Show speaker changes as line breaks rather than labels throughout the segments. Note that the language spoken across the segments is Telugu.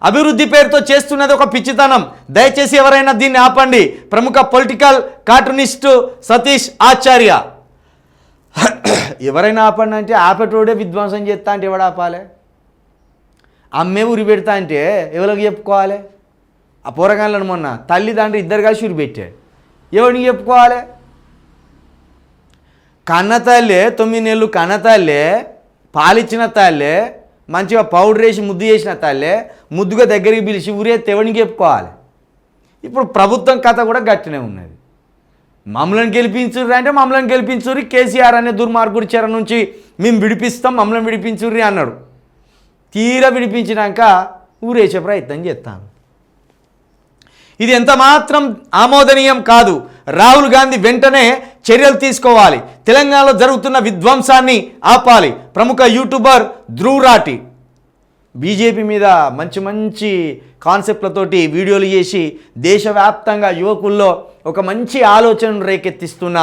అభివృద్ధి పేరుతో చేస్తున్నది ఒక పిచ్చితనం. దయచేసి ఎవరైనా దీన్ని ఆపండి. ప్రముఖ పొలిటికల్ కార్టూనిస్టు సతీష్ ఆచార్య. ఎవరైనా ఆపండి అంటే ఆపేటోడే విధ్వంసం చేస్తా అంటే ఎవడు ఆపాలి? అమ్మే ఉరి పెడతా అంటే ఎవరికి చెప్పుకోవాలి? ఆ పోరగాళ్ళను మొన్న తల్లిదండ్రులు ఇద్దరు కలిసి ఉరి పెట్టాడు. ఎవరికి చెప్పుకోవాలి? కన్నతల్లే 9 నెలలు కన్నతల్లే పాలిచ్చిన తల్లే మంచిగా పౌడర్ వేసి ముద్దు చేసిన తల్లే ముద్దుగా దగ్గరికి పిలిచి ఊరే తెవనికి చెప్పుకోవాలి. ఇప్పుడు ప్రభుత్వం కథ కూడా గట్టినే ఉన్నది. మమ్మల్ని గెలిపించుర్రి అంటే మమ్మల్ని గెలిపించుర్రి, కేసీఆర్ అనే దుర్మార్గుడి చెర నుంచి మేము విడిపిస్తాం, మమ్మల్ని విడిపించుర్రి అన్నాడు. తీరా విడిపించినాక ఊరేసే ప్రయత్నం చేస్తాను. ఇది ఎంత మాత్రం ఆమోదనీయం కాదు. రాహుల్ గాంధీ వెంటనే చర్యలు తీసుకోవాలి. తెలంగాణలో జరుగుతున్న విధ్వంసాన్ని ఆపాలి. ప్రముఖ యూట్యూబర్ ధ్రువ్ రాఠీ బీజేపీ మీద మంచి మంచి కాన్సెప్ట్లతోటి వీడియోలు చేసి దేశవ్యాప్తంగా యువకుల్లో ఒక మంచి ఆలోచనను రేకెత్తిస్తున్న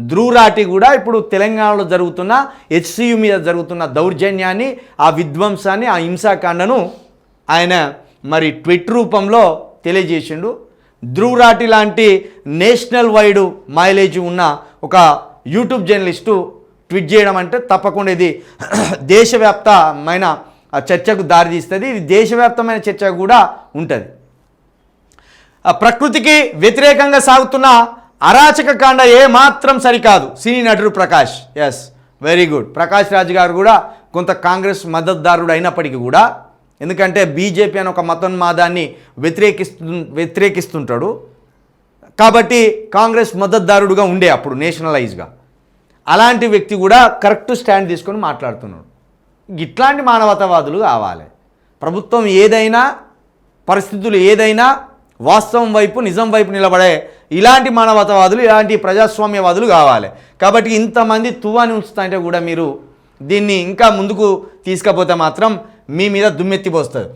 ధ్రువ్ రాఠీ కూడా ఇప్పుడు తెలంగాణలో జరుగుతున్న హెచ్సియు మీద జరుగుతున్న దౌర్జన్యాన్ని, ఆ విధ్వంసాన్ని, ఆ హింసాకాండను ఆయన మరి ట్వీట్ రూపంలో తెలియజేసిండు. ధ్రువ్ రాఠీ లాంటి నేషనల్ వైడ్ మైలేజ్ ఉన్న ఒక యూట్యూబ్ జర్నలిస్టు ట్వీట్ చేయడం అంటే తప్పకుండా ఇది దేశవ్యాప్తమైన చర్చకు దారితీస్తుంది. ఇది దేశవ్యాప్తమైన చర్చ కూడా ఉంటుంది. ప్రకృతికి వ్యతిరేకంగా సాగుతున్న అరాచక కాండ ఏమాత్రం సరికాదు. సినీ నటుడు Prakash. Yes, very good. Prakash Raj గారు కూడా కొంత కాంగ్రెస్ మద్దతుదారుడు అయినప్పటికీ కూడా, ఎందుకంటే బీజేపీ అని ఒక మతోన్మాదాన్ని వ్యతిరేకిస్తుంటాడు కాబట్టి కాంగ్రెస్ మద్దతుదారుడుగా ఉండే అప్పుడు నేషనలైజ్గా. అలాంటి వ్యక్తి కూడా కరెక్ట్ స్టాండ్ తీసుకొని మాట్లాడుతున్నాడు. ఇట్లాంటి మానవతావాదులు కావాలి. ప్రభుత్వం ఏదైనా, పరిస్థితులు ఏదైనా వాస్తవం వైపు, నిజం వైపు నిలబడే ఇలాంటి మానవతావాదులు, ఇలాంటి ప్రజాస్వామ్యవాదులు కావాలి. కాబట్టి ఇంతమంది తువ్వాని ఉంచుతుంటే కూడా మీరు దీన్ని ఇంకా ముందుకు తీసుకపోతే మాత్రం మీ మీద దుమ్మెత్తిపోస్తుంది.